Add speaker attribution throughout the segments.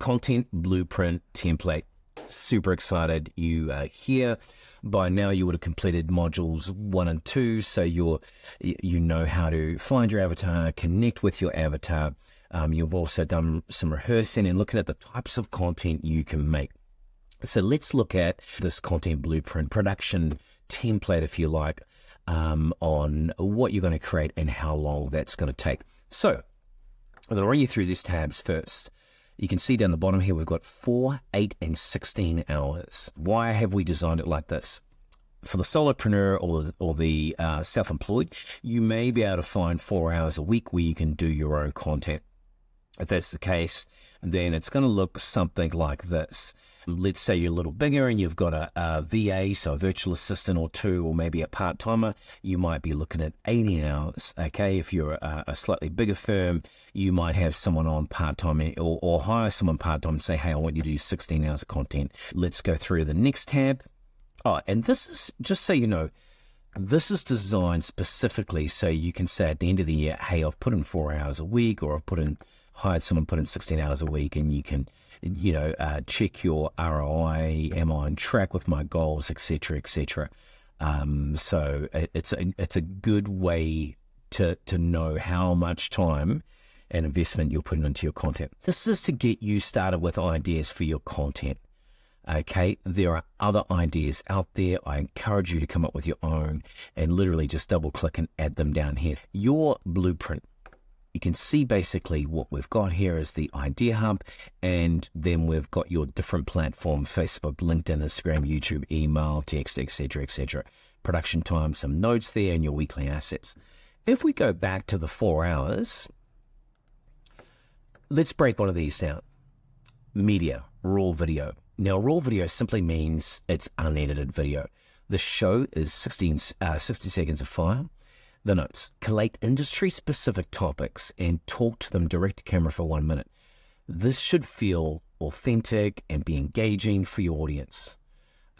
Speaker 1: content blueprint template. Super excited you are here. By now you would have completed modules 1 and 2, so you know how to find your avatar, connect with your avatar. You've also done some rehearsing and looking at the types of content you can make. So let's look at this content blueprint, production template, if you like, on what you're going to create and how long that's going to take. So I'm going to run you through these tabs first. You can see down the bottom here, we've got 4, 8, and 16 hours. Why have we designed it like this? For the solopreneur or the self-employed, you may be able to find 4 hours a week where you can do your own content. If that's the case, then it's going to look something like this. Let's say you're a little bigger and you've got a VA, so a virtual assistant or 2, or maybe a part-timer. You might be looking at 80 hours, okay? If you're a slightly bigger firm, you might have someone on part-time or hire someone part-time and say, hey, I want you to do 16 hours of content. Let's go through the next tab. Oh, and this is, just so you know, this is designed specifically so you can say at the end of the year, hey, I've put in 4 hours a week, or I've hired someone put in 16 hours a week, and you can, check your ROI, am I on track with my goals, etc., etc. So it's a good way to know how much time and investment you're putting into your content. This is to get you started with ideas for your content. Okay, there are other ideas out there. I encourage you to come up with your own and literally just double click and add them down here. Your blueprint. You can see basically what we've got here is the Idea Hub, and then we've got your different platforms: Facebook, LinkedIn, Instagram, YouTube, email, text, etc., etc. Production time, some notes there, and your weekly assets. If we go back to the 4 hours, let's break one of these down. Media, raw video. Now, raw video simply means it's unedited video. The show is 60 seconds of fire. The notes: collate industry-specific topics and talk to them direct to camera for 1 minute. This should feel authentic and be engaging for your audience.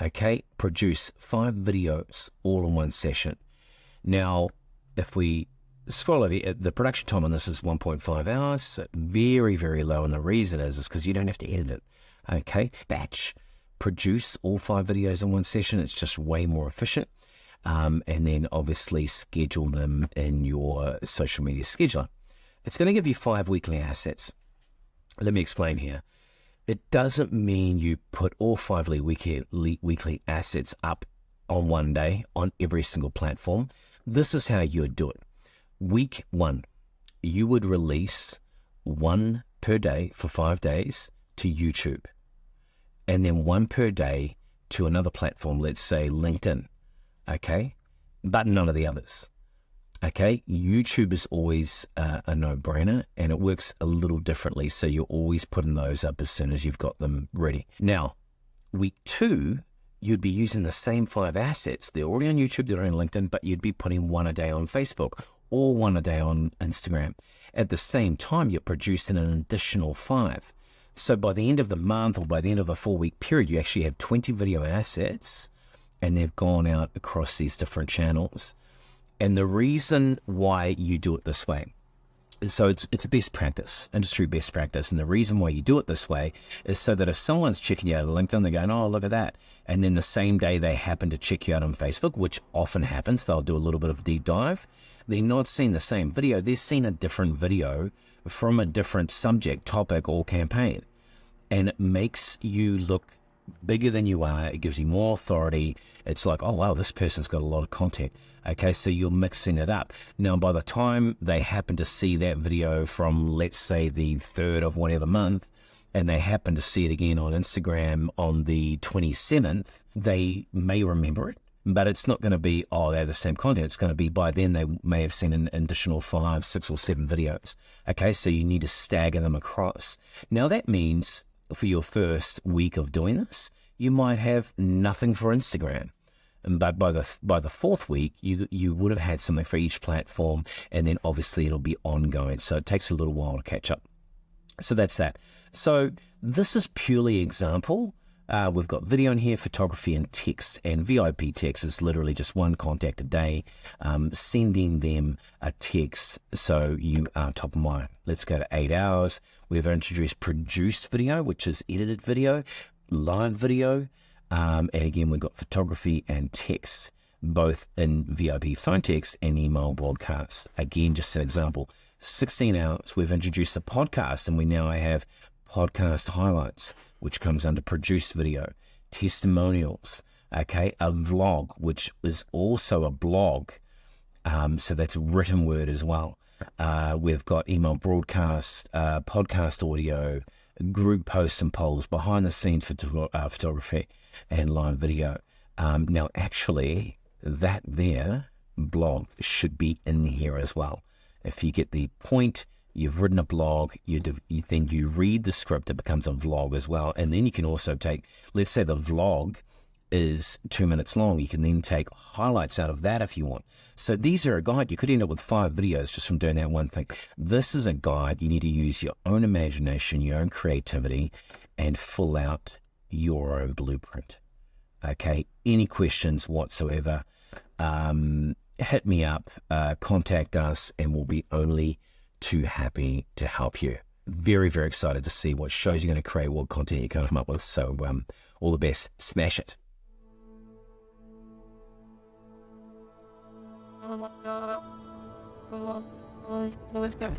Speaker 1: Okay, produce 5 videos all in one session. Now, if we scroll over, the production time on this is 1.5 hours, so very, very low, and the reason is because you don't have to edit it. Okay, batch, produce all 5 videos in one session. It's just way more efficient. And then obviously schedule them in your social media scheduler. It's going to give you 5 weekly assets. Let me explain here. It doesn't mean you put all 5 weekly assets up on one day on every single platform. This is how you would do it. Week 1, you would release 1 per day for 5 days to YouTube, and then 1 per day to another platform, let's say LinkedIn. Okay, but none of the others. Okay, YouTube is always a no-brainer, and it works a little differently, so you're always putting those up as soon as you've got them ready. Now, week 2, you'd be using the same 5 assets. They're already on YouTube, they're on LinkedIn, but you'd be putting 1 a day on Facebook or 1 a day on Instagram. At the same time, you're producing an additional 5. So by the end of the month, or by the end of a 4-week period, you actually have 20 video assets, and they've gone out across these different channels. And the reason why you do it this way is so it's a best practice, industry best practice. And the reason why you do it this way is so that if someone's checking you out on LinkedIn, they're going, oh, look at that. And then the same day they happen to check you out on Facebook, which often happens, they'll do a little bit of a deep dive. They're not seeing the same video. They're seeing a different video from a different subject, topic, or campaign. And it makes you look bigger than you are. It gives you more authority. It's like, oh wow, this person's got a lot of content. Okay, so you're mixing it up. Now, by the time they happen to see that video from, let's say, the 3rd of whatever month, and they happen to see it again on Instagram on the 27th, they may remember it, but it's not going to be, oh, they're the same content. It's going to be, by then they may have seen an additional 5, 6, or 7 videos. Okay, so you need to stagger them across. Now, that means for your first week of doing this, you might have nothing for Instagram, but by the 4th week, you would have had something for each platform, and then obviously it'll be ongoing. So it takes a little while to catch up. So that's that. So this is purely example We've got video in here, photography and text, and VIP text is literally just one contact a day, sending them a text so you are top of mind. Let's go to 8 hours. We've introduced produced video, which is edited video, live video, and again, we've got photography and text, both in VIP phone text and email broadcasts. Again, just an example, 16 hours, we've introduced the podcast, and we now have podcast highlights, which comes under produced video, testimonials, okay, a vlog, which is also a blog, so that's a written word as well. We've got email broadcast, podcast audio, group posts and polls, behind the scenes photography and live video. Now then blog should be in here as well. If you get the point, you've written a blog, then you read the script, it becomes a vlog as well. And then you can also take, let's say the vlog is 2 minutes long, you can then take highlights out of that if you want. So these are a guide. You could end up with 5 videos just from doing that one thing. This is a guide. You need to use your own imagination, your own creativity, and fill out your own blueprint. Okay, any questions whatsoever, hit me up, contact us, and we'll be only too happy to help you. Very, very excited to see what shows you're going to create, what content you're going to come up with. So all the best. Smash it.
Speaker 2: Let's go.